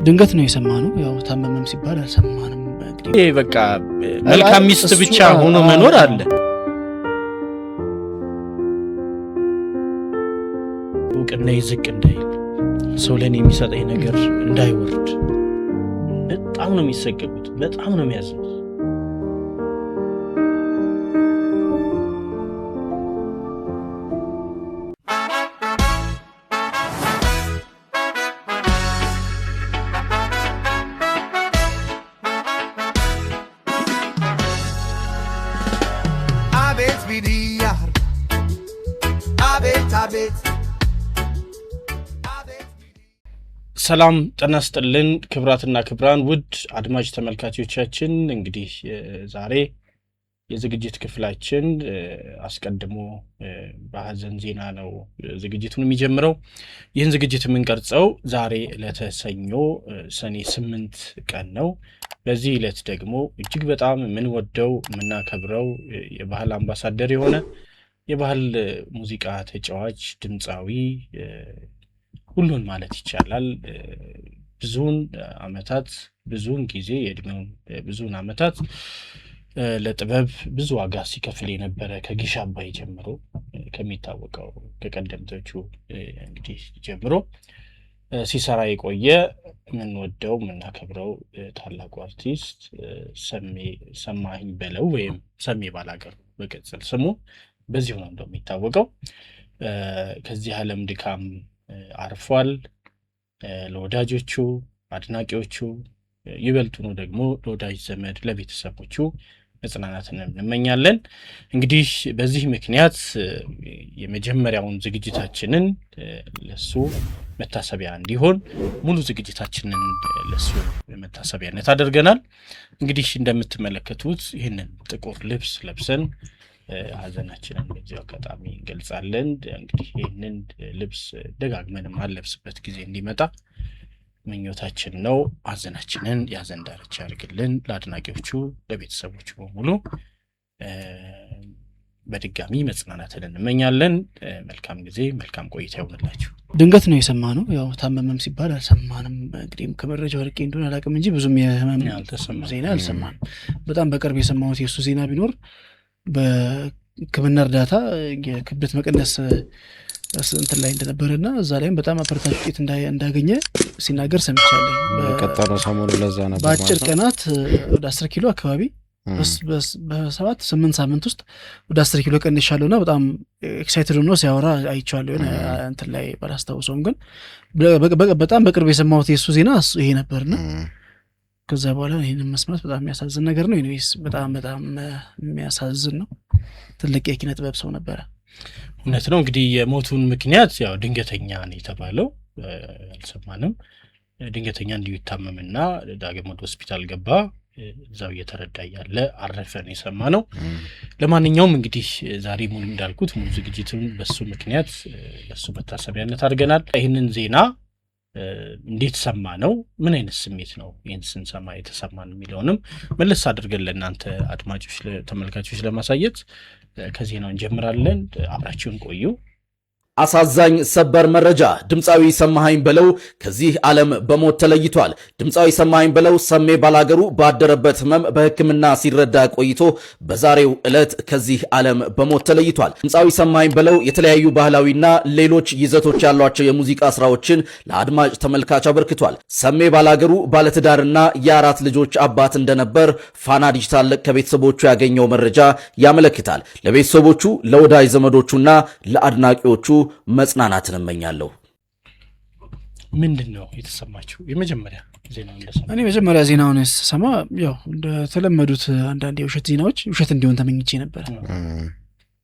ድንገት ነው የሰማነው። ያው ታመመም ሲባል አልሰማንም። ይሄ በቃ መልካም ሚስት ብቻ ሆኖ መኖር አለ። እውቅና ይዝቅ እንዳይል ሰው ለኔ የሚሰጠኝ ነገር እንዳይወርድ በጣም ነው የሚሰቀቁት፣ በጣም ነው የሚያዝኑት። ሰላም ጤና ይስጥልን ክብራትና ክብራን ውድ አድማጭ ተመልካቾቻችን፣ እንግዲህ ዛሬ የዝግጅት ክፍላችን አስቀድሞ በሐዘን ዜና ነው ዝግጅቱን የሚጀምረው። ይህን ዝግጅት የምንቀርጸው ዛሬ ዕለተ ሰኞ ሰኔ 8 ቀን ነው። በዚህ ዕለት ደግሞ እጅግ በጣም የምንወደው የምናከብረው የባህል አምባሳደር የሆነ የባህል ሙዚቃ ተጫዋች ድምፃዊ ሁሉን ማለት ይቻላል ብዙውን አመታት ብዙውን ጊዜ የእድሜውን ብዙውን አመታት ለጥበብ ብዙ ዋጋ ሲከፍል የነበረ ከጊሽ አባይ ጀምሮ ከሚታወቀው ከቀደምቶቹ እንግዲህ ጀምሮ ሲሰራ የቆየ የምንወደው የምናከብረው ታላቁ አርቲስት ሰማኸኝ በለው ወይም ሰሜ ባላገሩ በቅጽል ስሙ በዚሁ ነው እንደሚታወቀው ከዚህ ዓለም ድካም አርፏል። ለወዳጆቹ አድናቂዎቹ ይበልጡኑ ደግሞ ለወዳጅ ዘመድ ለቤተሰቦቹ መጽናናትን እንመኛለን። እንግዲህ በዚህ ምክንያት የመጀመሪያውን ዝግጅታችንን ለሱ መታሰቢያ እንዲሆን ሙሉ ዝግጅታችንን ለሱ መታሰቢያነት አድርገናል። እንግዲህ እንደምትመለከቱት ይህንን ጥቁር ልብስ ለብሰን ሐዘናችንን በዚህ አጋጣሚ እንገልጻለን። እንግዲህ ይህንን ልብስ ደጋግመን ማለብስበት ጊዜ እንዲመጣ ምኞታችን ነው። ሐዘናችንን ያዘን ዳርቻ ያርግልን። ለአድናቂዎቹ ለቤተሰቦቹ በሙሉ በድጋሚ መጽናናትን እንመኛለን። መልካም ጊዜ መልካም ቆይታ ይሁንላችሁ። ድንገት ነው የሰማነው። ያው ታመመም ሲባል አልሰማንም። እንግዲህ ከመረጃው ርቄ እንደሆነ አላውቅም እንጂ ብዙም የህመም ዜና አልሰማንም። በጣም በቅርብ የሰማሁት የእሱ ዜና ቢኖር በሕክምና እርዳታ የክብደት መቀነስ እንትን ላይ እንደነበረና እዛ ላይም በጣም አበረታች ውጤት እንዳገኘ ሲናገር ሰምቻለሁ። በቀጠለው ሰሞኑ ለዛ ነበር በአጭር ቀናት ወደ 10 ኪሎ አካባቢ በ7-8 ሳምንት ውስጥ ወደ 10 ኪሎ ቀንሻለሁና በጣም ኤክሳይትድ ሆኖ ሲያወራ አይቼዋለሁ። እንትን ላይ ባላስታውሰውም ግን በጣም በቅርብ የሰማሁት የእሱ ዜና ይሄ ነበርና ከዛ በኋላ ይሄንን መስማት በጣም የሚያሳዝን ነገር ነው። ኢኒዌይስ በጣም የሚያሳዝን ነው። ትልቅ የኪነ ጥበብ ሰው ነበረ። እውነት ነው። እንግዲህ የሞቱን ምክንያት ያው ድንገተኛ ነው የተባለው፣ አልሰማንም። ድንገተኛ እንዲሁ ይታመምና ዳግም ወደ ሆስፒታል ገባ። እዛው እየተረዳ ያለ አረፈን የሰማነው። ለማንኛውም እንግዲህ ዛሬ ሙሉ እንዳልኩት ሙሉ ዝግጅቱን በሱ ምክንያት ለሱ መታሰቢያነት አድርገናል። ይህንን ዜና እንዴት ሰማ ነው? ምን አይነት ስሜት ነው ይህን ስንሰማ የተሰማን የሚለውንም መለስ አድርገን ለእናንተ አድማጮች ተመልካቾች ለማሳየት ከዜናው እንጀምራለን። አብራችሁን ቆዩ። አሳዛኝ ሰበር መረጃ። ድምፃዊ ሰማኸኝ በለው ከዚህ ዓለም በሞት ተለይቷል። ድምፃዊ ሰማኸኝ በለው ሰሜ ባላገሩ ባደረበት ህመም በሕክምና ሲረዳ ቆይቶ በዛሬው ዕለት ከዚህ ዓለም በሞት ተለይቷል። ድምፃዊ ሰማኸኝ በለው የተለያዩ ባህላዊና ሌሎች ይዘቶች ያሏቸው የሙዚቃ ስራዎችን ለአድማጭ ተመልካች አበርክቷል። ሰሜ ባላገሩ ባለትዳርና የአራት ልጆች አባት እንደነበር ፋና ዲጂታል ከቤተሰቦቹ ያገኘው መረጃ ያመለክታል። ለቤተሰቦቹ ለወዳጅ ዘመዶቹና ለአድናቂዎቹ መጽናናትን እመኛለሁ። ምንድነው የተሰማችሁ? የመጀመሪያ ዜናውን እንደሰማ እኔ መጀመሪያ ዜናውን ስሰማ ያው እንደተለመዱት አንዳንድ የውሸት ዜናዎች ውሸት እንዲሆን ተመኝቼ ነበር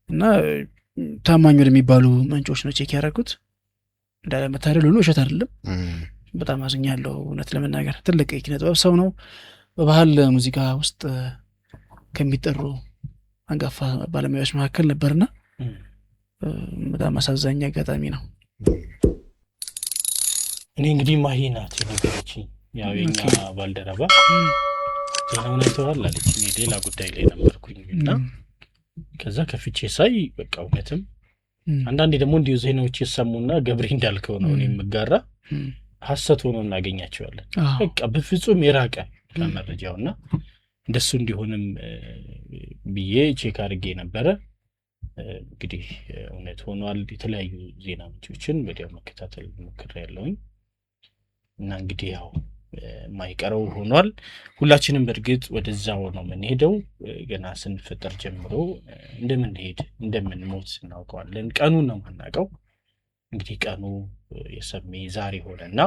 እና ታማኝ ወደሚባሉ ምንጮች ነው ቼክ ያደረኩት። እንዳለመታደል ሆኖ ውሸት አይደለም። በጣም አዝኛለሁ። እውነት ለመናገር ትልቅ የኪነ ጥበብ ሰው ነው። በባህል ሙዚቃ ውስጥ ከሚጠሩ አንጋፋ ባለሙያዎች መካከል ነበርና በጣም አሳዛኝ አጋጣሚ ነው። እኔ እንግዲህ ማሂናት የነገረችኝ ያው የኛ ባልደረባ ዜናውን አይተዋል አለችኝ። እኔ ሌላ ጉዳይ ላይ ነበርኩኝና ከዛ ከፍቼ ሳይ በቃ እውነትም አንዳንዴ ደግሞ እንዲሁ ዜናዎች ይሰሙና ገብሬ እንዳልከው ነው እኔ የምጋራ ሐሰት ሆኖ እናገኛቸዋለን። በቃ በፍጹም የራቀ ከመረጃውና እንደሱ እንዲሆንም ብዬ ቼክ አድርጌ ነበረ። እንግዲህ እውነት ሆኗል። የተለያዩ ዜና ምንጮችን ወዲያው መከታተል ሞክሬያለሁኝ እና እንግዲህ ያው ማይቀረው ሆኗል። ሁላችንም በእርግጥ ወደዛው ነው የምንሄደው። ገና ስንፈጠር ጀምሮ እንደምንሄድ እንደምንሞት እናውቀዋለን። ቀኑን ነው የማናውቀው። እንግዲህ ቀኑ የሰሜ ዛሬ ሆነና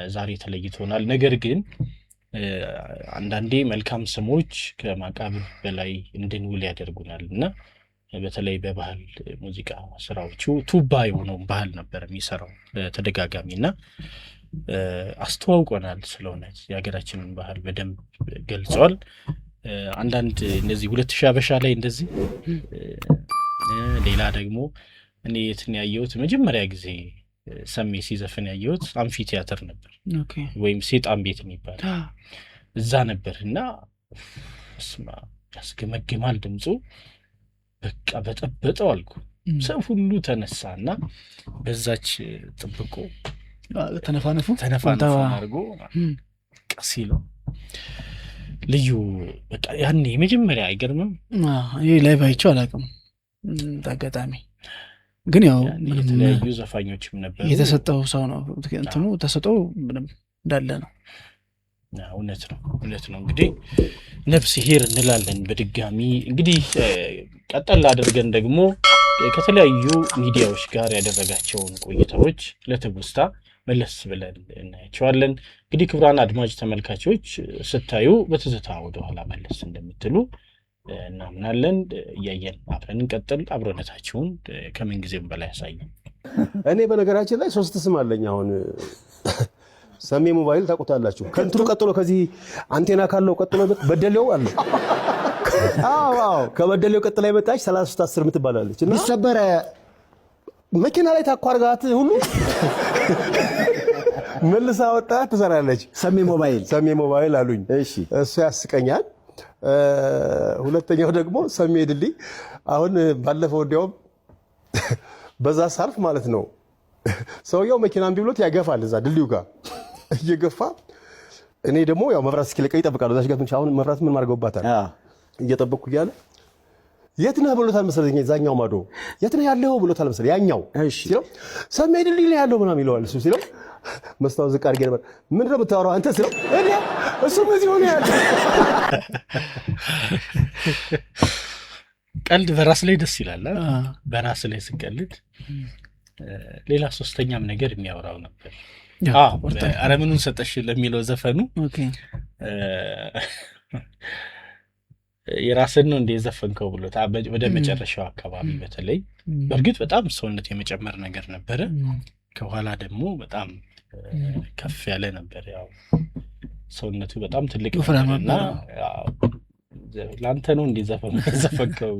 ዛሬ ተለይቶናል። ነገር ግን አንዳንዴ መልካም ስሞች ከማቃብር በላይ እንድንውል ያደርጉናል እና በተለይ በባህል ሙዚቃ ስራዎቹ ቱባ የሆነው ባህል ነበር የሚሰራው በተደጋጋሚ እና አስተዋውቆናል። ስለሆነ የሀገራችንን ባህል በደንብ ገልጿል። አንዳንድ እነዚህ 2000 አበሻ ላይ እንደዚህ ሌላ ደግሞ እኔ የትን ያየሁት መጀመሪያ ጊዜ ሰሜ ሲዘፍን ያየሁት አምፊ ቲያትር ነበር ወይም ሴጣን ቤት የሚባል እዛ ነበር እና ስማ ያስገመግማል ድምፁ። በቃ በጠበጠው አልኩ። ሰው ሁሉ ተነሳና በዛች ጥብቆ ተነፋነፉ አድርጎ ቀሲሎ ልዩ በቃ ያኔ መጀመሪያ አይገርምም? ይሄ ላይቭ አይቼው አላውቅም። አጋጣሚ ግን ያው የተለያዩ ዘፋኞችም ነበሩ። የተሰጠው ሰው ነው እንትኑ ተሰጠው ምንም እንዳለ ነው። እውነት ነው። እንግዲህ ነፍስ ይሄር እንላለን በድጋሚ። እንግዲህ ቀጠል አድርገን ደግሞ ከተለያዩ ሚዲያዎች ጋር ያደረጋቸውን ቆይታዎች ለትውስታ መለስ ብለን እናያቸዋለን። እንግዲህ ክቡራን አድማጭ ተመልካቾች ስታዩ በትዝታ ወደኋላ መለስ እንደምትሉ እናምናለን። እያየን አብረን እንቀጥል። አብሮነታችሁን ከምን ጊዜም በላይ ያሳዩ። እኔ በነገራችን ላይ 3 ስም አለኝ። አሁን ሰሜ ሞባይል ታውቁታላችሁ። ከእንትኑ ቀጥሎ ከዚህ አንቴና ካለው ቀጥሎ በደሌው አለ። አዎ ከበደሌው ቀጥላ የመጣች 3310 የምትባላለች እና ይሰበረ መኪና ላይ ታቋርጋት ሁሉ መልሳ ወጣ ትሰራለች። ሰሜ ሞባይል አሉኝ። እሺ እሱ ያስቀኛል። ሁለተኛው ደግሞ ሰሜ ድልድይ። አሁን ባለፈው እንዲያውም በዛ ሳልፍ ማለት ነው ሰውየው መኪናን ቢብሎት ያገፋል እዛ ድልድዩ ጋር እየገፋ እኔ ደግሞ ያው መብራት እስኪለቀቅ ይጠብቃለሁ። እዛች ጋር ትንሽ አሁን መብራት ምን ማድርገውባታል እየጠበቅኩ እያለ የት ነህ ብሎታል መሰለኝ። እዛኛው ማዶ የት ነህ ያለው ብሎታል መሰለኝ ያኛው። እሺ ሲለው ሰሜ ድልድይ ላይ ያለው ምናምን ይለዋል። እሱ ሲለው መስታወት ዝቅ አድርጌ ነበር ምንድን ነው የምታወራው አንተ ሲለው እሱም እዚህ ሆነ ያለ ቀልድ በራስ ላይ ደስ ይላል። በራስ ላይ ስቀልድ ሌላ ሶስተኛም ነገር የሚያወራው ነበር። አረምኑን ሰጠሽ ለሚለው ዘፈኑ የራስን ነው እንደ ዘፈንከው ብሎታ ወደ መጨረሻው አካባቢ በተለይ በእርግጥ በጣም ሰውነት የመጨመር ነገር ነበረ። ከኋላ ደግሞ በጣም ከፍ ያለ ነበር። ያው ሰውነቱ በጣም ትልቅ ነበርና ላንተ ነው እንደ ዘፈንከው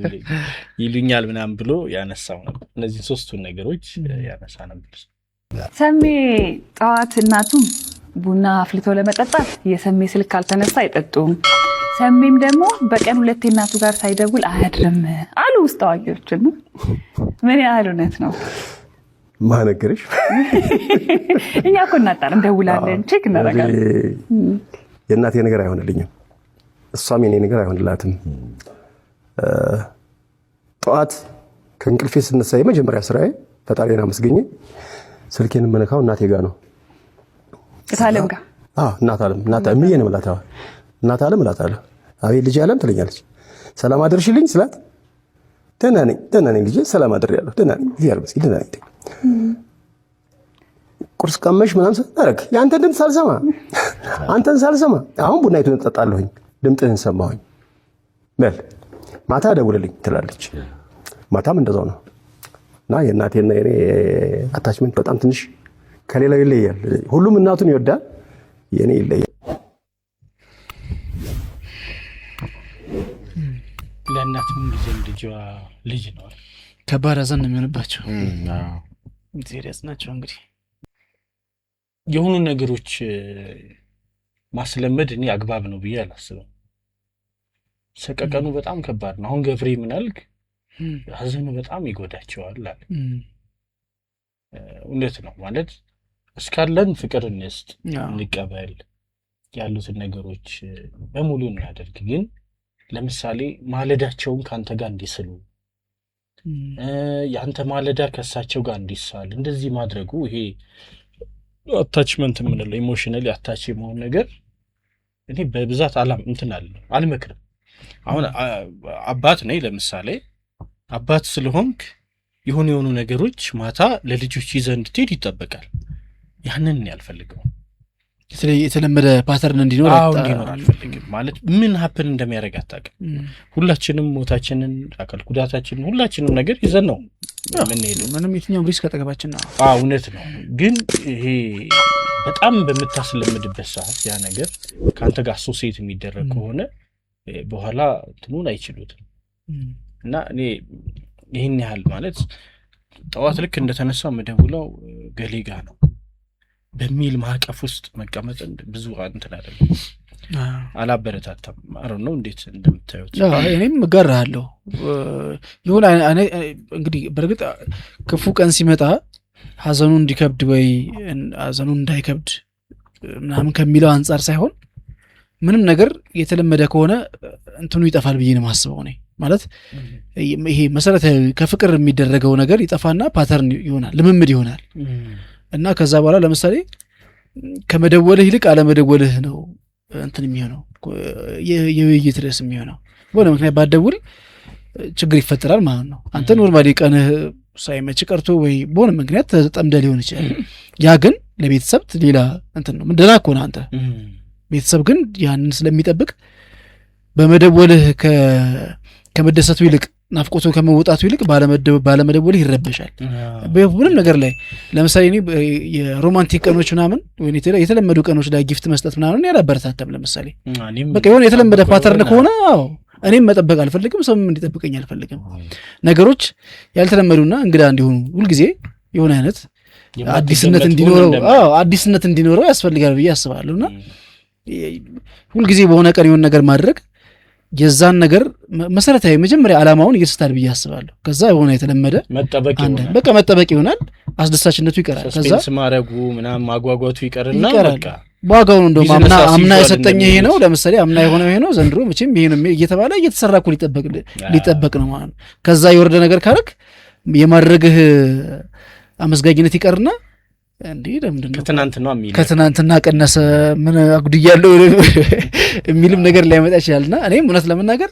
ይሉኛል ምናምን ብሎ ያነሳው ነበር። እነዚህ ሶስቱን ነገሮች ያነሳ ነበር። ሰሜ ጠዋት እናቱም ቡና አፍልቶ ለመጠጣት የሰሜ ስልክ ካልተነሳ አይጠጡም። ሰሜም ደግሞ በቀን 2 እናቱ ጋር ሳይደውል አያድርም አሉ ውስጥ አዋቂዎች። ምን ያህል እውነት ነው? ማነገርሽ እኛ እኮ እናጣር እንደውላለን፣ ቼክ እናደርጋለን። የእናቴ ነገር አይሆንልኝም፣ እሷም የኔ ነገር አይሆንላትም። ጠዋት ከእንቅልፌ ስነሳ የመጀመሪያ ስራዬ ፈጣሪና መስገኘ ስልኬን መነካው እናቴ ጋር ነው። እታለም ጋር እናት አለም እምዬ ነው የምላታ። እናት አለም እላታለሁ። አቤት ልጅ አለም ትለኛለች። ሰላም አድርሽልኝ ስላት ደህና ነኝ ልጄ ሰላም አድርያለሁ ደህና ነኝ ይያል መስጊድ ደህና ነኝ። ቁርስ ቀመሽ ምናምን ሰጣረክ ያንተን ድምፅ ሳልሰማ አንተን ሳልሰማ አሁን ቡናይቱን እጠጣለሁኝ ድምፅህን ሰማሁኝ በል ማታ ደውልልኝ ትላለች። ማታም እንደዛው ነው። እና የእናቴና የኔ አታችመንት በጣም ትንሽ ከሌላው ይለያል። ሁሉም እናቱን ይወዳል፣ የኔ ይለያል። ለእናትም ልጅ ነው። ከባድ ሐዘን ነው የሚሆንባቸው። ሲሪየስ ናቸው። እንግዲህ የሆኑ ነገሮች ማስለመድ እኔ አግባብ ነው ብዬ አላስብም። ሰቀቀኑ በጣም ከባድ ነው። አሁን ገብሬ ምን አልክ? ሐዘኑ በጣም ይጎዳቸዋል አለ። እውነት ነው ማለት እስካለን ፍቅር እንስጥ፣ እንቀበል፣ ያሉትን ነገሮች በሙሉ እናደርግ። ግን ለምሳሌ ማለዳቸውን ካንተ ጋር እንዲስሉ ያንተ ማለዳ ከሳቸው ጋር እንዲሳል እንደዚህ ማድረጉ ይሄ አታችመንት የምንለው ኢሞሽናሊ አታች የመሆን ነገር እኔ በብዛት አልመክርም። አሁን አባት ነኝ ለምሳሌ አባት ስለሆንክ የሆኑ ነገሮች ማታ ለልጆች ይዘህ እንድትሄድ ይጠበቃል። ያንን ያልፈልገው የተለመደ ፓተርን እንዲኖር አልፈልግም። ማለት ምን ሀፕን እንደሚያደርግ አታውቅም። ሁላችንም ሞታችንን፣ አካል ጉዳታችንን ሁላችንም ነገር ይዘን ነው የምንሄደው። ምንም የትኛውም ሪስክ አጠገባችን ነው። እውነት ነው። ግን ይሄ በጣም በምታስለምድበት ሰዓት ያ ነገር ከአንተ ጋር አሶሴት የሚደረግ ከሆነ በኋላ እንትኑን አይችሉትም። እና እኔ ይህን ያህል ማለት ጠዋት ልክ እንደተነሳ መደውለው ገሌ ጋ ነው በሚል ማዕቀፍ ውስጥ መቀመጥን ብዙ እንትን አይደለም፣ አላበረታታም። አሁን ነው እንዴት እንደምታዩት? እኔም እጋራለሁ። ይሁን እንግዲህ በእርግጥ ክፉ ቀን ሲመጣ ሀዘኑ እንዲከብድ ወይ ሀዘኑ እንዳይከብድ ምናምን ከሚለው አንጻር ሳይሆን ምንም ነገር የተለመደ ከሆነ እንትኑ ይጠፋል ብዬ ነው የማስበው። እኔ ማለት ይሄ መሰረታዊ ከፍቅር የሚደረገው ነገር ይጠፋና ፓተርን ይሆናል፣ ልምምድ ይሆናል። እና ከዛ በኋላ ለምሳሌ ከመደወልህ ይልቅ አለመደወልህ ነው እንትን የሚሆነው የውይይት ርዕስ የሚሆነው። በሆነ ምክንያት ባደውል ችግር ይፈጠራል ማለት ነው። አንተ ኖርማሊ ቀንህ ሳይመች ቀርቶ ወይ በሆነ ምክንያት ተጠምደህ ሊሆን ይችላል። ያ ግን ለቤተሰብ ሌላ እንትን ነው። ደህና እኮ ነህ አንተ። ቤተሰብ ግን ያንን ስለሚጠብቅ በመደወልህ ከመደሰቱ ይልቅ ናፍቆቱ ከመውጣቱ ይልቅ ባለመደወልህ ይረበሻል። በሁሉም ነገር ላይ ለምሳሌ እኔ የሮማንቲክ ቀኖች ምናምን ወይ የተለመዱ ቀኖች ላይ ጊፍት መስጠት ምናምን ያላበረታታም። ለምሳሌ በቃ የሆነ የተለመደ ፓተርን ከሆነ እኔም መጠበቅ አልፈልግም፣ ሰውም እንዲጠብቀኝ አልፈልግም። ነገሮች ያልተለመዱና እንግዳ እንዲሆኑ ሁልጊዜ የሆነ አይነት አዲስነት እንዲኖረው ያስፈልጋል ብዬ አስባለሁ። እና ሁልጊዜ በሆነ ቀን የሆነ ነገር ማድረግ የዛን ነገር መሰረታዊ መጀመሪያ ዓላማውን ይስታል ብዬ አስባለሁ። ከዛ የሆነ የተለመደ መጠበቅ ይሆናል፣ አስደሳችነቱ ይቀራል። ከዛ ማረጉ ምናም ማጓጓቱ ይቀርና በቃ ዋጋው ነው። አምና የሰጠኝ ይሄ ነው፣ ለምሳሌ አምና የሆነው ይሄ ነው፣ ዘንድሮ መቼም ይሄ ነው እየተባለ እየተሰራ እኮ ሊጠበቅ ነው ማለት ነው። ከዛ የወረደ ነገር ካረክ የማድረግህ አመስጋኝነት ይቀርና እንዴ ከትናንትና ቀነሰ ምን አጉድያለሁ የሚልም ነገር ሊያመጣ ይችላልና እኔም እውነት ለመናገር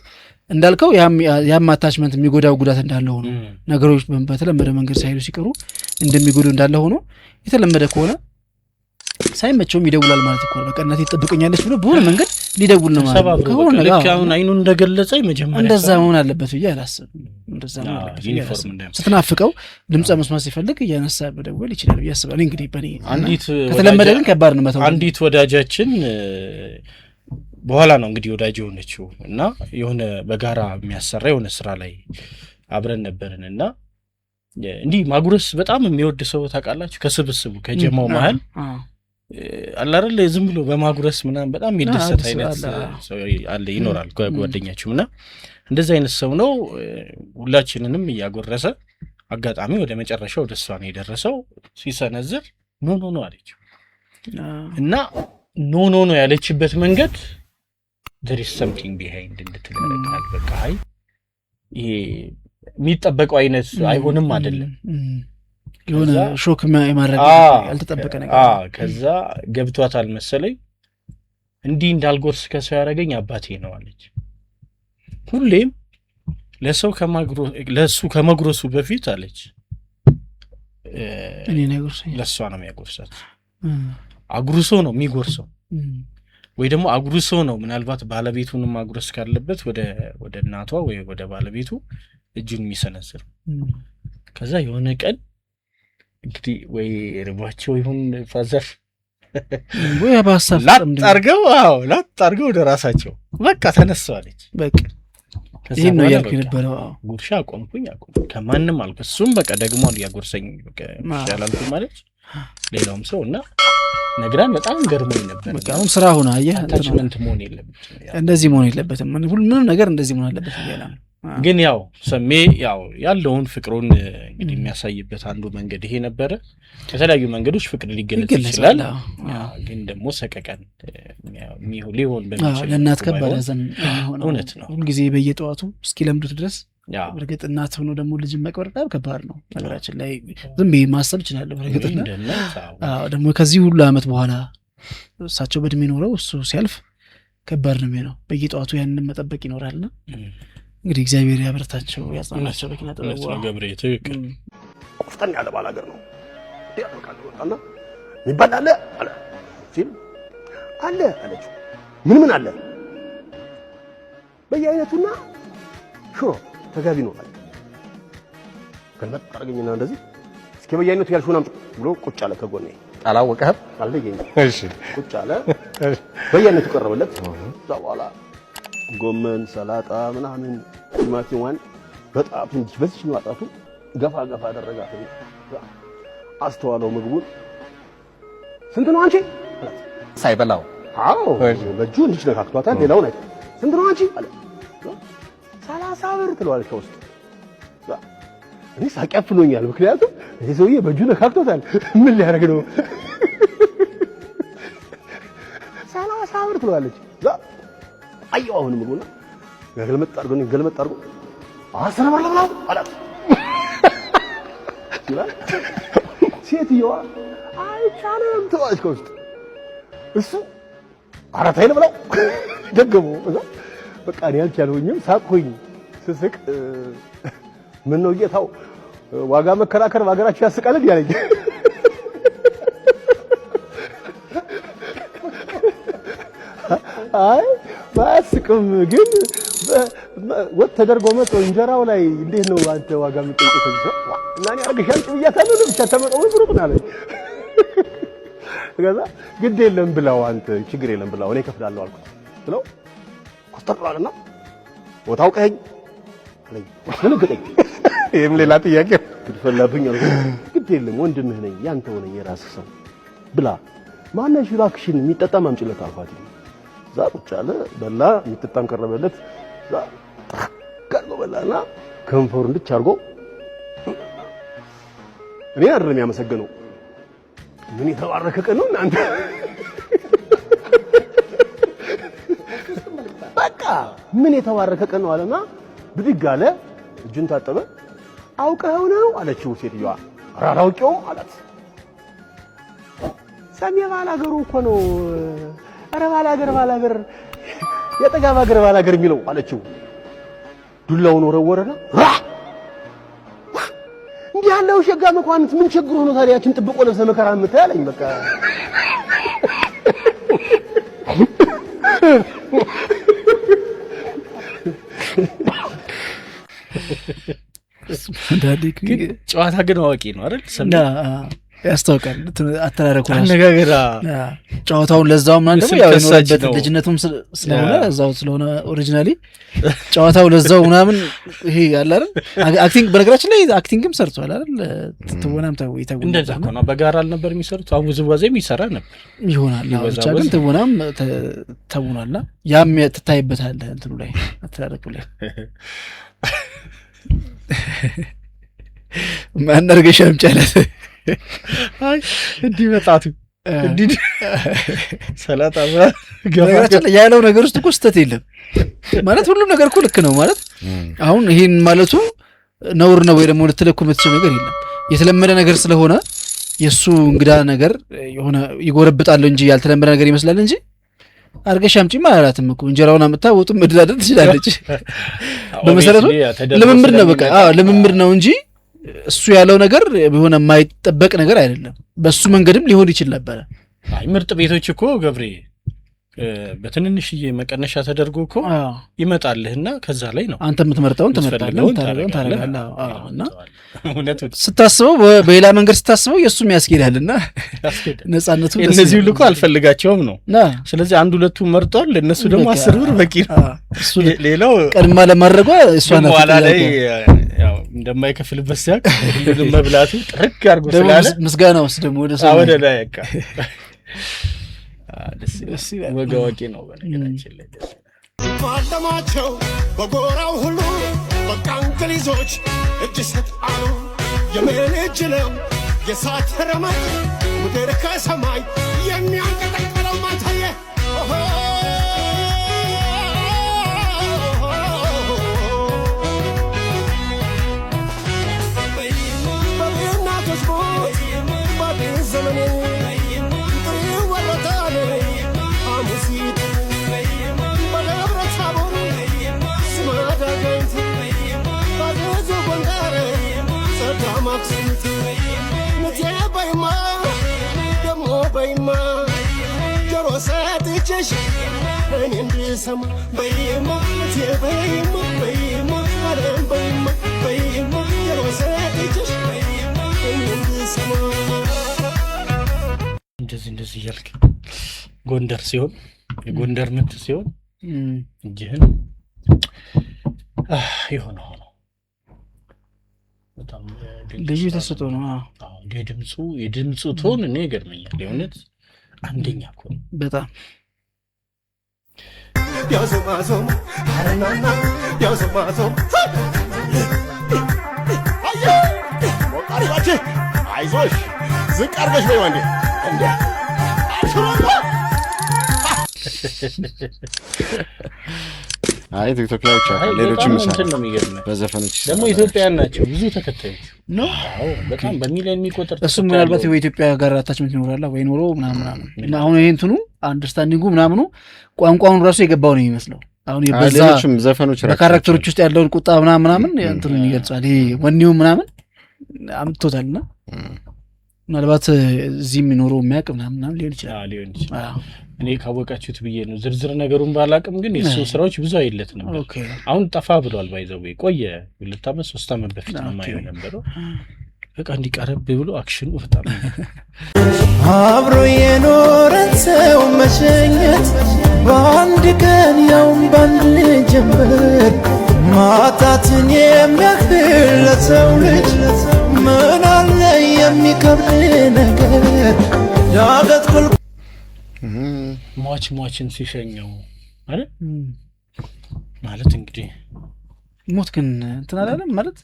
እንዳልከው ያም አታችመንት የሚጎዳው ጉዳት እንዳለ ሆኖ ነገሮች በተለመደ መንገድ ሳይሉ ሲቀሩ እንደሚጎዱ እንዳለ ሆኖ የተለመደ ከሆነ ሳይመቸውም ይደውላል ማለት እኮ በቃ እናቴ ትጠብቀኛለች ብሎ በሆነ መንገድ ሊደውል ነው ማለት ነው። ልክ አሁን አይኑን እንደገለጸ መጀመሪያ እንደዛ መሆን አለበት ብዬ አላስብም። እንደዛ መሆን አለበት ስትናፍቀው ድምጽ መስማት ሲፈልግ እያነሳ መደወል ይችላል ብዬ አስባለሁ። እንግዲህ በኔ ከተለመደ ግን ከባድ ነው መተው። አንዲት ወዳጃችን በኋላ ነው እንግዲህ ወዳጅ የሆነችው እና የሆነ በጋራ የሚያሰራ የሆነ ስራ ላይ አብረን ነበርን እና እንዲህ ማጉረስ በጣም የሚወድ ሰው ታውቃላችሁ፣ ከስብስቡ ከጀማው መሀል አላረለ ዝም ብሎ በማጉረስ ምናምን በጣም የሚደሰት አይነት ሰው አለ ይኖራል ጓደኛችሁ። እና እንደዚህ አይነት ሰው ነው። ሁላችንንም እያጎረሰ አጋጣሚ ወደ መጨረሻው ወደ እሷ ነው የደረሰው። ሲሰነዝር ኖ አለችው እና ኖ ያለችበት መንገድ there is something behind እንድትገለቃል። በቃ ይሄ የሚጠበቀው አይነት አይሆንም አይደለም፣ የሆነ ሾክ የማድረግ ያልተጠበቀ ነገር። ከዛ ገብቷታል መሰለኝ። እንዲህ እንዳልጎርስ ከሰው ያደረገኝ አባቴ ነው አለች። ሁሌም ለሱ ከመጉረሱ በፊት አለች ለሷ ነው የሚያጎርሳት። አጉርሶ ነው የሚጎርሰው ወይ ደግሞ አጉርሶ ነው ምናልባት ባለቤቱንም ማጉረስ ካለበት ወደ እናቷ ወይ ወደ ባለቤቱ እጁን የሚሰነዝር። ከዛ የሆነ ቀን እንግዲህ ወይ ርቧቸው ይሁን ፋዘር ወይ አባሳፍ ላጣርገው ወደ ራሳቸው በቃ ተነሳለች። በቃ ይሄ ነው ያልኩ የነበረው። ጉርሻ አቆምኩኝ ከማንም አልኩ። እሱም በቃ ደግሞ ያጎርሰኝ በቃ ይሻላል ማለት ሌላውም ሰው እና ነግራን በጣም ገርሞኝ ነበር። በቃ አሁን ስራ ሆነ አየህ፣ አታችመንት መሆን የለበትም እንደዚህ መሆን የለበትም። ምንም ነገር እንደዚህ መሆን አለበት ይላል። ግን ያው ሰሜ ያው ያለውን ፍቅሩን እንግዲህ የሚያሳይበት አንዱ መንገድ ይሄ ነበረ። ከተለያዩ መንገዶች ፍቅር ሊገለጽ ይችላል። ግን ደግሞ ሰቀቀን ሊሆን በሚችል ለእናት ከባድ ሐዘን ሆነ። እውነት ነው። ሁልጊዜ በየጠዋቱ እስኪለምዱት ድረስ በእርግጥ እናት ሆኖ ደግሞ ልጅን መቅበር በጣም ከባድ ነው። ነገራችን ላይ ዝም ብዬ ማሰብ እችላለሁ። በእርግጥና ደግሞ ከዚህ ሁሉ ዓመት በኋላ እሳቸው በእድሜ ኖረው እሱ ሲያልፍ ከባድ ነው የሚሆነው። በየጠዋቱ ያንን መጠበቅ ይኖራልና እንግዲህ እግዚአብሔር ያበረታቸው ያጽናናቸው። በኪነ ጥበብ ገብሬ ትክክል ቆፍጠን ያለ ባላገር ነው ያልቃልና ይባል አለ ሲል አለ አለችው። ምን አለ? በየአይነቱና ሽሮ ተጋቢ ነው አለ። ከነጥ አርገኝና እንደዚህ እስኪ በየአይነቱ ያልሽውን አምጡ ብሎ ቁጭ አለ ከጎኔ። አላወቀህም? አልለየኝ። እሺ ቁጭ አለ። በየአይነቱ ቀረበለት። በኋላ ጎመን፣ ሰላጣ ምናምን ቲማቲም በጣም እንጂ በዚህ ነው አጣቱ ገፋ አደረጋት። አስተዋለው ምግቡን። ስንት ነው አንቺ? ሳይበላው አዎ በእጁ እንዲህ ነካክቷታል። ሌላው ነው ስንት ነው አንቺ አለ። 30 ብር ትለዋለች ከውስጥ። እኔ ሳቀፍሎኛል፣ ምክንያቱም ይሄ ሰውዬ በእጁ ነካክቷታል። ምን ሊያደርግ ነው? 30 ብር ትለዋለች። አየው አሁን ምግቡና ገልመጥ አድርጎ 10 ብር ለብላው አላት። ሴትዮዋ አይቻልም ትለዋለች ከውስጥ። እሱ አራት አይል ብለው ደገሙ። በቃ እኔ አልቻልኩኝም፣ ሳቅሁኝ። ስስቅ ምን ነው ጌታው ዋጋ መከራከር በሀገራችን ያስቃል ያለኝ። አይ ባያስቅም ግን ወጥ ተደርጎ መጥቶ እንጀራው ላይ እንዴት ነው አንተ ዋጋ የምትጠይቀው? እና እኔ አርግሻል ብያታለሁ ብቻ ተመጣው ብሩን አለኝ። ከዛ ግድ የለም ብላው አንተ ችግር የለም ብላው እኔ እከፍላለሁ አልኩት ብለው አስተጣጣልና ቦታው ቀኝ አለኝ። ስለገጠኝ ይሄም ሌላ ጥያቄ ትፈልፈልብኝ አልኩት። ግድ የለም ወንድምህ ነኝ ያንተው ነኝ የራስህ ሰው ብላ ማነሽ እባክሽን የሚጠጣ ማምጪለት አልኳት። ዛ ቁጭ አለ በላ፣ የሚጠጣም ቀረበለት። ዛ ቀርቦ በላና ከንፈሩ እንድች አድርጎ እኔ አይደለም ያመሰገነው። ምን የተባረከ ቀን ነው እናንተ። በቃ ምን የተባረከ ቀን ነው አለና ብድግ አለ። እጁን ታጠበ። አውቀው ነው አለችው ሴትዮዋ። አላውቀውም አላት። ሰሜ ባላገሩ እኮ ነው። ኧረ ባላገር የጠጋብ ሀገር ባላገር የሚለው አለችው። ዱላውን ወረወረና እንዲህ ያለው ሸጋ መኳንንት ምን ችግሩ ነው ታዲያችን ጥብቆ ለብሰ መከራ የምታይ አለኝ። በቃ ጨዋታ ግን አዋቂ ነው አይደል? ያስታውቃል። አተራረኩ አነጋገራ ጨዋታውን ለዛው ማለት ነው ያው የኖረበት ልጅነቱም ስለሆነ እዛው ስለሆነ ኦሪጂናሊ ጨዋታው ለዛው ምናምን ይሄ ያለ አይደል? አክቲንግ በነገራችን ላይ አክቲንግም ሰርቷል አይደል? ትወናም ታውይታው እንደዛ ነው። በጋራ አልነበር የሚሰሩት? አሁን ውዝዋዜም ይሰራ ነበር ይሆናል። ብቻ ግን ትወናም ተውናልና ያም ትታይበታል እንትኑ ላይ አተራረኩ ላይ ማን አርገሻም ጫላት አይ እንዲህ መጣቱ እንዲህ ሰላጣ ያለው ነገር ውስጥ እኮ ስተት የለም ማለት ሁሉም ነገር እኮ ልክ ነው ማለት። አሁን ይሄን ማለቱ ነውር ነው ወይ ደግሞ ልትለኩ የምትችል ነገር የለም። የተለመደ ነገር ስለሆነ የሱ እንግዳ ነገር የሆነ ይጎረብጣል እንጂ ያልተለመደ ነገር ይመስላል እንጂ አርገሽ አምጪ ማለትም እኮ እንጀራውን አምጥታ ወጡን መድላደት ትችላለች። በመሰረቱ ልምምድ ነው በቃ ልምምድ ነው እንጂ እሱ ያለው ነገር የሆነ የማይጠበቅ ነገር አይደለም። በሱ መንገድም ሊሆን ይችል ነበር። አይ ምርጥ ቤቶች እኮ ገብሬ በትንንሽዬ መቀነሻ ተደርጎ እኮ ይመጣልህና ከዛ ላይ ነው አንተ የምትመርጠውን ታረጋለህ። እና ስታስበው በሌላ መንገድ ስታስበው የሱም ያስኬዳልና ነፃነቱ እነዚህ ሁሉ እኮ አልፈልጋቸውም ነው። ስለዚህ አንድ ሁለቱ መርጧል። ለነሱ ደግሞ 10 ብር በቂ ነው። ሌላው ቀድማ ለማድረጓ እሷ ናት በኋላ ላይ ያው እንደማይከፍልበት ሲያቅ ሁሉንም መብላቱ ጥርቅ አድርጎ ስላለ ምስጋና ውስጥ ደግሞ ወደ ሰው ወደ ላይ ያቃ ወጋዋቂ ነው። በነገራችን ላይ ባለማቸው በጎራው ሁሉ በቃ እንግሊዞች እጅ ሰጣሉ የምን እጅ ነው የሳት ረመጥ ምድር ከሰማይ የሚያንቀጠቅጠው ማታየ በእናቶች ሞት ባዴን ዘመኔ ወረታኔ ሐሙሲት በደብረ ታቦር ስማዳጋይት ባገዞ ጎንደር ጸዳ ማክሲት ምቴ በይማ ደሞ በይማ ጆሮ ሰጥቼሽ እኔ እንድሰማ በይማ ምቴ በይማ በይማ አለም በይማ በይማ ጆሮ ሰጥቼሽ እኔ እንድሰማ እንደዚህ እያልክ ጎንደር ሲሆን የጎንደር ምት ሲሆን እጅህን የሆነ ሆኖ በጣም ልዩ ተሰጥቶ ነው። የድምፁ ቶን እኔ ይገርመኛል። የእውነት አንደኛ እኮ ነው በጣም ያዘማዘም አረናና ያዘማዘም ሞቃሪባቼ አይዞሽ ዝቅ አርገሽ በይ ወንዴ እንዴ አይ ኢትዮጵያዎች አሉ ሌሎችም እንትን ነው የሚገርመው በዘፈኖች ደግሞ ኢትዮጵያውያን ናቸው ብዙ ተከታዮች ነው። አዎ በጣም በሚሊዮን የሚቆጠር እሱ ምናልባት የኢትዮጵያ ጋር አታችመንት ይኖራል ወይ ኖሮ ምናምን አሁን ይሄ እንትኑ አንደርስታንዲንጉ ምናምኑ ቋንቋውን ራሱ የገባው ነው የሚመስለው። አሁን ሌሎችም ዘፈኖች በካራክተሮች ውስጥ ያለውን ቁጣ ምናምን እንትኑን ይገልጻል። ይሄ ወኔው ምናምን አምጥቶታልና ምናልባት እዚህ የሚኖረው የሚያውቅ ምናምን ሊሆን ይችላል። እኔ ካወቃችሁት ብዬ ነው ዝርዝር ነገሩን ባላቅም፣ ግን የሱ ስራዎች ብዙ አይለት ነበር። አሁን ጠፋ ብሏል። ባይዘው ቆየ 2 ዓመት 3 ዓመት በፊት ነው ማየው ነበረው። በቃ እንዲቀርብ ብሎ አክሽኑ በጣም አብሮ የኖረን ሰው መሸኘት በአንድ ቀን ያውም ባንድ ጀንበር ማጣትን የሚያክል ለሰው ልጅ ምን አለ የሚከብድ ነገር ዳገት ቁል ሟችን ሲሸኘው አይደል ማለት እንግዲህ ሞት ግን እንትን አላለም ማለት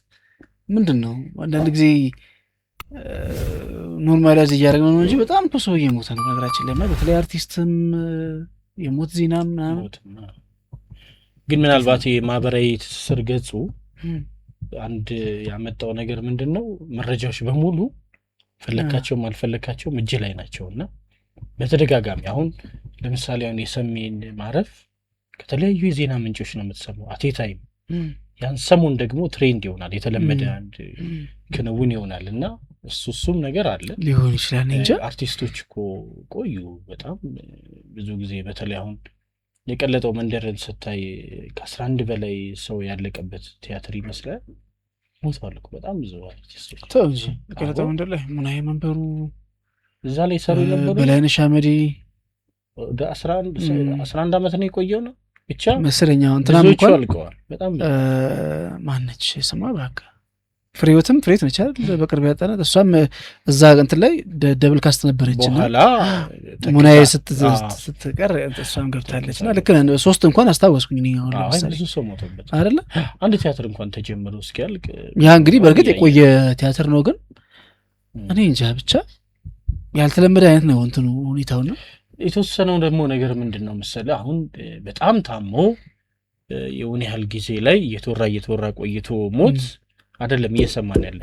ምንድን ነው? አንዳንድ ጊዜ ኖርማላይዝ እያደረግን ነው እንጂ በጣም እኮ ሰው እየሞተ ነው ነገራችን ላይ። በተለይ አርቲስትም የሞት ዜና ምናምን ግን ምናልባት የማህበራዊ ትስስር ገጹ አንድ ያመጣው ነገር ምንድን ነው? መረጃዎች በሙሉ ፈለካቸውም አልፈለካቸውም እጅ ላይ ናቸውና በተደጋጋሚ አሁን ለምሳሌ አሁን የሰሜን ማረፍ ከተለያዩ የዜና ምንጮች ነው የምትሰማው አቴታይም ያን ሰሞን ደግሞ ትሬንድ ይሆናል የተለመደ አንድ ክንውን ይሆናል እና እሱም ነገር አለ ሊሆን ይችላል እንጂ አርቲስቶች እኮ ቆዩ በጣም ብዙ ጊዜ በተለይ አሁን የቀለጠው መንደርን ስታይ ከ11 በላይ ሰው ያለቀበት ቲያትር ይመስላል ሞቷል እኮ በጣም ብዙ አርቲስቶች ተው እንጂ የቀለጠው መንደር ላይ ሙናዬ መንበሩ እዛ ላይ ሰሩ ነበሩ በላይነሽ አመዲ ወደ 11 ዓመት ነው የቆየው ነው ብቻ መስለኛው እንትናም እንኳን አልቀዋል በጣም ማነች ስሟ ባካ ፍሬዎትም ፍሬት ነች አይደል በቅርብ ያጣናት እሷም እዛ እንትን ላይ ደብል ካስት ነበረችና በኋላ ሙናዬ ስትቀር እሷም ገብታለችና ልክ ነው 3 እንኳን አስታወስኩኝ ነው አሁን ለምሳሌ ብዙ ሰው ሞተበት አይደል አንድ ቲያትር እንኳን ተጀምሮ እስኪያልቅ ያ እንግዲህ በርግጥ የቆየ ቲያትር ነው ግን እኔ እንጃ ብቻ ያልተለመደ አይነት ነው እንትኑ ሁኔታው ነው የተወሰነው ደግሞ ነገር ምንድነው መሰለህ አሁን በጣም ታሞ የሆነ ያህል ጊዜ ላይ እየተወራ ቆይቶ ሞት አይደለም እየሰማን ያለ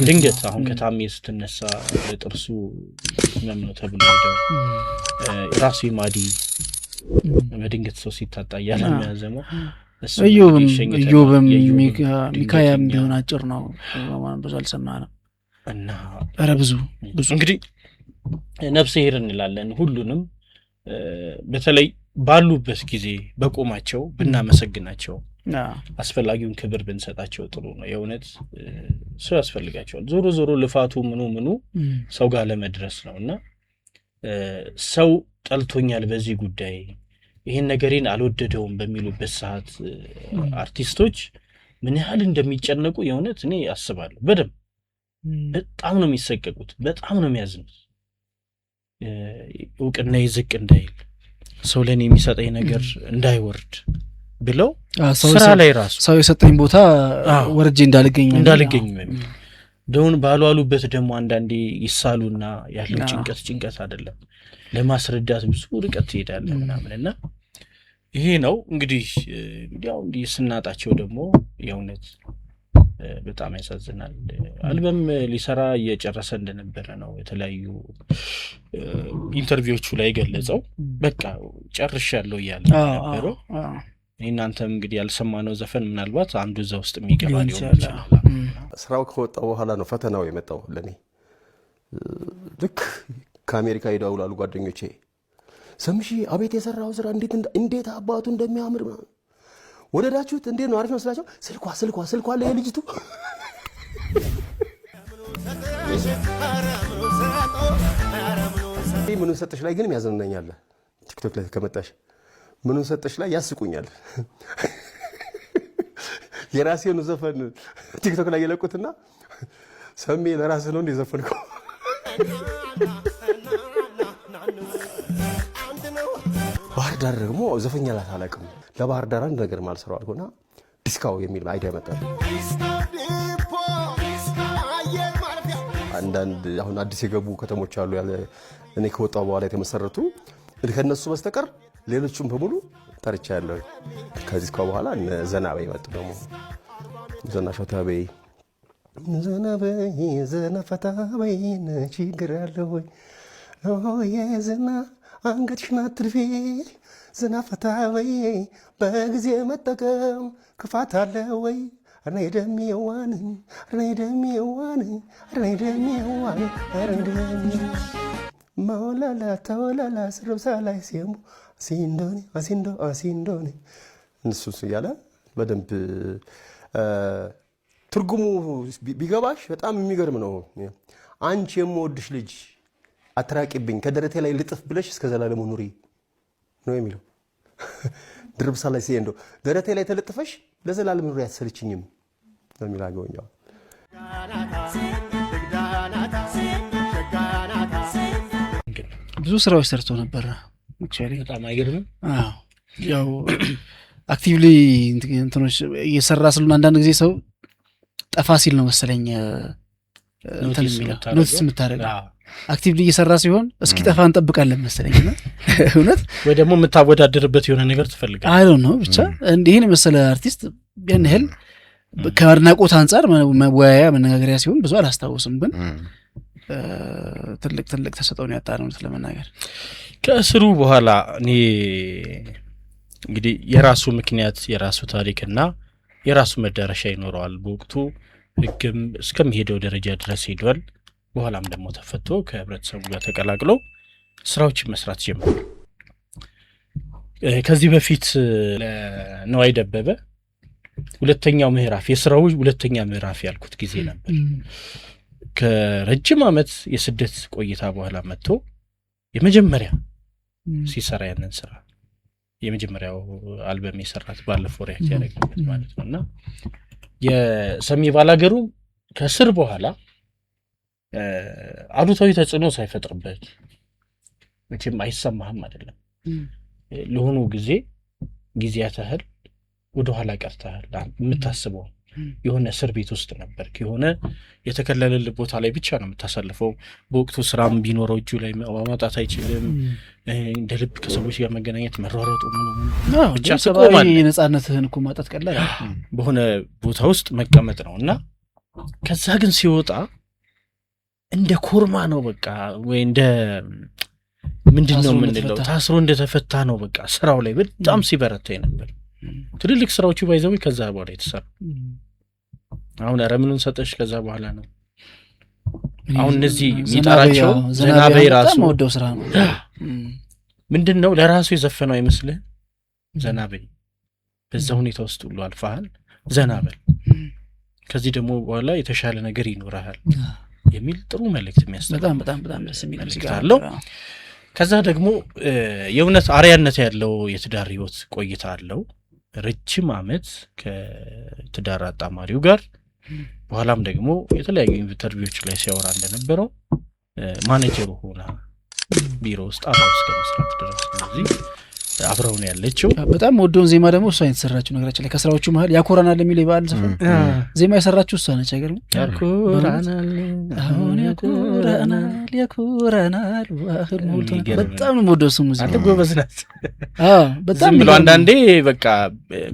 ድንገት አሁን ከታሜ ስትነሳ ጥርሱ ምንም ነው ተብሎ ራሱ ማዲ በድንገት ሰው ሲታጣ ያለ የሚያዘመው እዮብም ሚካያም ቢሆን አጭር ነው ብዙ አልሰማንም እና ኧረ ብዙ እንግዲህ ነፍስ ይሄር እንላለን ሁሉንም በተለይ ባሉበት ጊዜ በቆማቸው ብናመሰግናቸው አስፈላጊውን ክብር ብንሰጣቸው ጥሩ ነው። የእውነት ሰው ያስፈልጋቸዋል። ዞሮ ልፋቱ ምኑ ሰው ጋር ለመድረስ ነውና ሰው ጠልቶኛል በዚህ ጉዳይ ይሄን ነገሬን አልወደደውም በሚሉበት ሰዓት አርቲስቶች ምን ያህል እንደሚጨነቁ የእውነት እኔ አስባለሁ። በጣም ነው የሚሰቀቁት፣ በጣም ነው የሚያዝኑት። እውቅና ይዝቅ እንዳይል ሰው ለኔ የሚሰጠኝ ነገር እንዳይወርድ ብለው ስራ ላይ ራሱ ሰው የሰጠኝ ቦታ ወርጄ እንዳልገኝ ደውን ባሏሉበት ደግሞ አንዳንዴ ይሳሉና ያለው ጭንቀት አይደለም ለማስረዳት ብዙ ርቀት ይሄዳል ምናምንና ይሄ ነው እንግዲህ ያው እንዲህ ስናጣቸው ደግሞ የእውነት በጣም ያሳዝናል። አልበም ሊሰራ እየጨረሰ እንደነበረ ነው የተለያዩ ኢንተርቪዎቹ ላይ ገለጸው። በቃ ጨርሻለሁ እያለ ነበር። እናንተም እንግዲህ ያልሰማነው ዘፈን ምናልባት አንዱ እዛ ውስጥ የሚገባ ሊሆን ይችላል። ስራው ከወጣው በኋላ ነው ፈተናው የመጣው ለኔ። ልክ ከአሜሪካ ይደውላሉ ጓደኞቼ፣ ሰምሺ አቤት የሰራው ስራ እንዴት አባቱ እንደሚያምር ወደዳችሁት እንዴት ነው አሪፍ ነው ስላቸው፣ ስልኳ ለልጅቱ ምኑን ሰጠሽ ላይ ግን ያዘነኛል። ቲክቶክ ላይ ከመጣሽ ምኑን ሰጠሽ ላይ ያስቁኛል። የራሴን ዘፈን ቲክቶክ ላይ የለቁትና ሰሜ ለራስ ነው እንደ ዘፈንከው ባህር ዳር ደግሞ ዘፈኛላት አላውቅም። ለባህር ዳር አንድ ነገር ማልሰራው አልሆና ዲስካው የሚል አይዲያ መጣል። አንዳንድ አሁን አዲስ የገቡ ከተሞች አሉ ያለ እኔ ከወጣው በኋላ የተመሰረቱ ከነሱ በስተቀር ሌሎቹም በሙሉ ጠርቻለሁ። ከዲስካው በኋላ ዘናበይ መጡ። ደግሞ ዘናፈታበይ ዘናፈታበይ ችግር አለው ወይ የዘና አንገትሽን አትድፊ ዘናፈታ ወይ በጊዜ መጠቀም ክፋት አለ ወይ አሬ ደሚዋን ማውላላ ተወላላ ስሩሳ ላይ ሲሙ አሲንዶኒ እንሱስ እያለ በደንብ ትርጉሙ ቢገባሽ በጣም የሚገርም ነው። አንቺ የምወድሽ ልጅ አትራቂብኝ ከደረቴ ላይ ልጥፍ ብለሽ እስከ ዘላለሙ ኑሪ ነው የሚለው። ድርብሳ ላይ ሲንዶ ደረቴ ላይ ተለጥፈሽ ለዘላለም ኑሪ አትሰልችኝም ነው የሚላገውኛው። ብዙ ስራዎች ሰርቶ ነበር አክቹአሊ በጣም አይገርምም? አዎ ያው አክቲቭሊ እንትኖች እየሰራ ስለሆነ አንዳንድ ጊዜ ሰው ጠፋ ሲል ነው መሰለኝ እንትን የሚለው ኖቲስ የምታደርገው። አክቲቭሊ እየሰራ ሲሆን እስኪ ጠፋ እንጠብቃለን መሰለኝና እውነት ወይ ደግሞ የምታወዳደርበት የሆነ ነገር ትፈልጋለህ። አይ ዶንት ኖ ብቻ እንዲህን መሰለ አርቲስት ያን ያህል ከአድናቆት አንጻር መወያያ መነጋገሪያ ሲሆን ብዙ አላስታውስም፣ ግን ትልቅ ተሰጠውን ያጣነው ለመናገር ከእስሩ በኋላ እኔ እንግዲህ የራሱ ምክንያት የራሱ ታሪክና የራሱ መዳረሻ ይኖረዋል። በወቅቱ ህግም እስከሚሄደው ደረጃ ድረስ ሄዷል። በኋላም ደግሞ ተፈቶ ከህብረተሰቡ ጋር ተቀላቅሎ ስራዎችን መስራት ጀመረ። ከዚህ በፊት ለነዋይ ደበበ ሁለተኛው ምዕራፍ የስራው ሁለተኛ ምዕራፍ ያልኩት ጊዜ ነበር። ከረጅም ዓመት የስደት ቆይታ በኋላ መጥቶ የመጀመሪያ ሲሰራ ያንን ስራ የመጀመሪያው አልበም የሰራት ባለፈው ሪያክት ያደረገበት ማለት ነውና የሰሜ ባላገሩ ከስር በኋላ አሉታዊ ተጽዕኖ ሳይፈጥርበት መቼም አይሰማህም አይደለም። ለሆኑ ጊዜያት ያህል ወደ ኋላ ቀርተሃል። የምታስበው የሆነ እስር ቤት ውስጥ ነበር። የሆነ የተከለለ ቦታ ላይ ብቻ ነው የምታሳልፈው። በወቅቱ ስራም ቢኖረው እጁ ላይ ማውጣት አይችልም። እንደ ልብ ከሰዎች ጋር መገናኘት መሯሯጡ ብቻ ሰባዊ ነፃነትህን እኮ ማጣት ቀላል በሆነ ቦታ ውስጥ መቀመጥ ነውና ከዛ ግን ሲወጣ እንደ ኮርማ ነው በቃ ወይ እንደ ምንድነው የምንለው ታስሮ እንደተፈታ ነው በቃ። ስራው ላይ በጣም ሲበረታ ነበር። ትልልቅ ስራዎቹ ባይዘው ከዛ በኋላ የተሰሩ አሁን አረምኑን ሰጠሽ ከዛ በኋላ ነው። አሁን እነዚህ የሚጣራቸው ዘናበይ ራሱ ወደው ስራ ነው። ምንድነው ለራሱ የዘፈነው አይመስልህ? ዘናበይ በዛ ሁኔታ ውስጥ ሁሉ አልፈሃል፣ ዘናበል ከዚህ ደግሞ በኋላ የተሻለ ነገር ይኖርሃል የሚል ጥሩ መልእክት የሚያስተላልፍ በጣም ደስ የሚል መልእክት አለው። ከዛ ደግሞ የእውነት አርያነት ያለው የትዳር ህይወት ቆይታ አለው። ረጅም ዓመት ከትዳር አጣማሪው ጋር በኋላም ደግሞ የተለያዩ ኢንተርቪዎች ላይ ሲያወራ እንደነበረው ማኔጀሩ ሆና ቢሮ ውስጥ አብረው እስከ መስራት ድረስ። ስለዚህ አብረው ነው ያለችው። በጣም ወዶን ዜማ ደግሞ እሷ የተሰራችው ነገራችን ላይ ከስራዎቹ መሀል ያኮራናል የሚለው የበዓል ዘፈን ዜማ የሰራችው እሷ ነች። አይገርም? ያኮራናል አሁን ያኮራናል ዋህር ሞልቶናል። በጣም ነው ወዶ ስሙ ዜማ። አንተ ጎበዝ ናት። በጣም ብሎ አንዳንዴ በቃ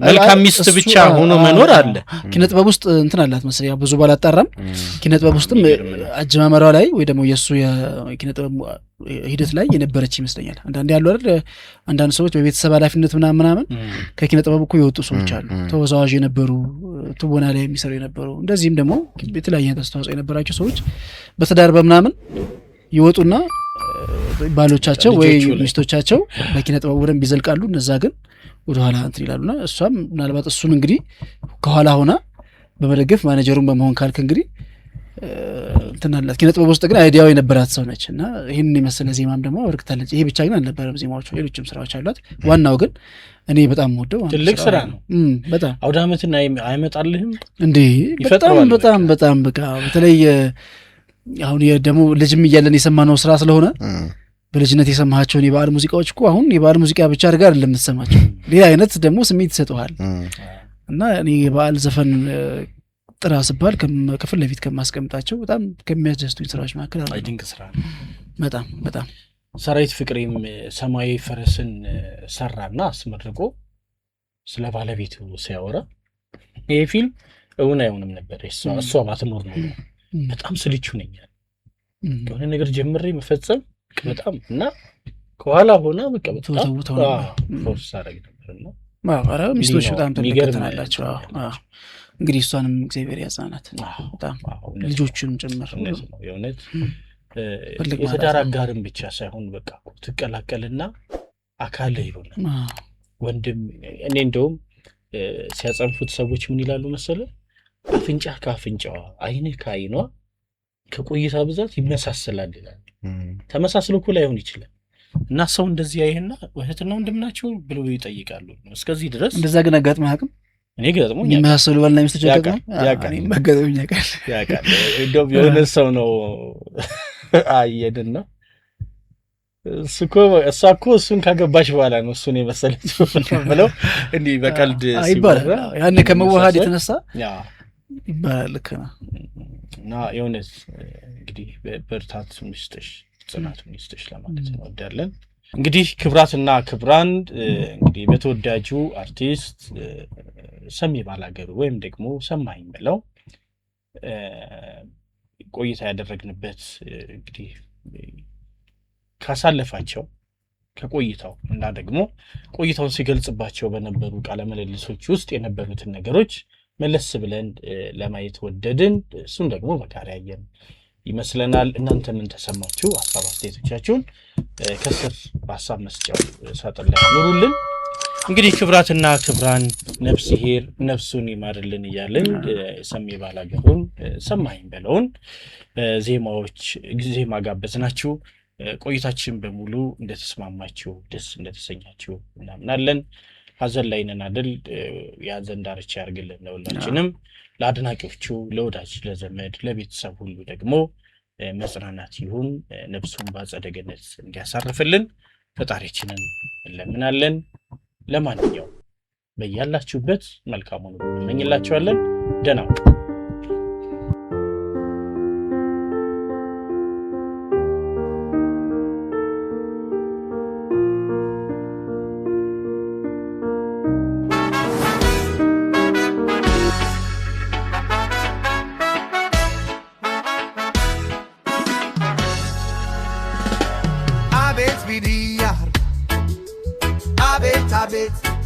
መልካም ሚስት ብቻ ሆኖ መኖር አለ። ኪነጥበብ ውስጥ እንትን አላት መሰለኝ ብዙ ባላጣራም ኪነጥበብ ውስጥም አጀማመራው ላይ ወይ ደግሞ የሱ የኪነጥበብ ሂደት ላይ የነበረች ይመስለኛል። አንዳንዴ ያሉ አይደል አንዳንድ ሰዎች በቤተሰብ ኃላፊነት ምናምን ከኪነጥበብ እኮ የወጡ ሰዎች አሉ። ተወዛዋዥ የነበሩ ትወና ላይ የሚሰሩ የነበሩ እንደዚህም ደግሞ የተለያየ አስተዋጽኦ የነበራቸው ሰዎች በትዳር በምናምን ይወጡና ባሎቻቸው ወይ ሚስቶቻቸው በኪነጥበብ ወደም ቢዘልቃሉ። እነዛ ግን ወደ ኋላ እንትን ይላሉና እሷም ምናልባት እሱን እንግዲህ ከኋላ ሆና በመደገፍ ማኔጀሩን በመሆን ካልክ እንግዲህ እንትናላት ኪነጥበብ ውስጥ ግን አይዲያው የነበራት ሰው ነች እና ይሄን የመሰለ ዜማም ደግሞ አበርክታለች። ይሄ ብቻ ግን አልነበረም ዜማዎቹ ሌሎችም ስራዎች አሏት። ዋናው ግን እኔ በጣም ወደው ትልቅ ስራ ነው። በጣም አውደ ዓመትን አይመጣልህም እንዴ? በጣም በቃ በተለይ አሁን ደግሞ ልጅም እያለን የሰማነው ስራ ስለሆነ በልጅነት የሰማሃቸውን የበዓል ሙዚቃዎች እኮ አሁን የበዓል ሙዚቃ ብቻ አድርጋ አይደለም የምትሰማቸው፣ ሌላ አይነት ደግሞ ስሜት ይሰጠዋል። እና እኔ የበዓል ዘፈን ጥራ ስባል ከፊት ለፊት ከማስቀምጣቸው በጣም ከሚያስደስቱኝ ስራዎች መካከል አይ ድንቅ ስራ ነው። በጣም ሰራዊት ፍቅሬም ሰማያዊ ፈረስን ሰራና አስመርቆ ስለ ባለቤቱ ሲያወራ ይሄ ፊልም እውን አይሆንም ነበር እሷ ባትኖር ነው። በጣም ስልቹ ነኝ የሆነ ነገር ጀምሬ መፈጸም በጣም እና ከኋላ ሆና በቃ በጣም ፎርስ አደረግ ነበርና ማራ ሚስቶች በጣም ተከታተላላችሁ። እንግዲህ እሷንም እግዚአብሔር ያጽናናት በጣም ልጆቹንም ጭምር ነው የእውነት የተዳር አጋርም ብቻ ሳይሆን በቃ ትቀላቀልና አካልህ ይሆናል ወንድም። እኔ እንደውም ሲያጸንፉት ሰዎች ምን ይላሉ መሰለ አፍንጫ ከአፍንጫዋ አይንህ ከአይኗ ከቆይታ ብዛት ይመሳሰላል ይላል። ተመሳስሎ እኮ ላይሆን ይችላል እና ሰው እንደዚህ አይሄና ወህትና ወንድምናቸው ብለው ይጠይቃሉ። እስከዚህ ድረስ እንደዛ ግን አጋጥመህ አቅም እኔ ገጥሞኝ የሚያሰሉ ባልና ሚስቶች ያቀም ማጋጠመኝ ያቃል እንደውም የሆነ ሰው ነው አየድና እሷ እኮ እሱን ካገባች በኋላ ነው እሱን የመሰለችው ብለው እንዲህ በቀልድ ሲባል ያኔ ከመዋሃድ የተነሳ ይባላል። ልክ ነው እና የሆነስ እንግዲህ በርታት ሚስጥሽ ጽናት ሚስጥሽ ለማለት እንወዳለን። እንግዲህ ክብራትና ክብራን እንግዲህ በተወዳጁ አርቲስት ሰሜ ባላገሩ ወይም ደግሞ ሰማኸኝ በለው ቆይታ ያደረግንበት እንግዲህ ካሳለፋቸው ከቆይታው እና ደግሞ ቆይታውን ሲገልጽባቸው በነበሩ ቃለ ምልልሶች ውስጥ የነበሩትን ነገሮች መለስ ብለን ለማየት ወደድን። እሱን ደግሞ በጋራ ያየን ይመስለናል። እናንተ ምን ተሰማችሁ? ሐሳብ አስተያየቶቻችሁን ከስር በሐሳብ መስጫው ሳጥን ላይ አኑሩልን። እንግዲህ ክብራትና ክብራን ነፍስ ይሄር ነፍሱን ይማርልን እያልን ሰሜ ባላገሩን ሰማኸኝ በለውን ዜማዎች ዜማ ጋበዝናችሁ። ቆይታችን በሙሉ እንደተስማማችሁ ደስ እንደተሰኛችሁ እናምናለን። ሀዘን ላይ ነን አይደል? የሀዘን ዳርቻ ያርግልን ለሁላችንም። ለአድናቂዎቹ፣ ለወዳጅ፣ ለዘመድ፣ ለቤተሰብ ሁሉ ደግሞ መጽናናት ይሁን። ነፍሱን በአጸደ ገነት እንዲያሳርፍልን ፈጣሪያችንን እንለምናለን። ለማንኛውም በያላችሁበት መልካሙን እንመኝላችኋለን። ደህና ሁኑ። Abet,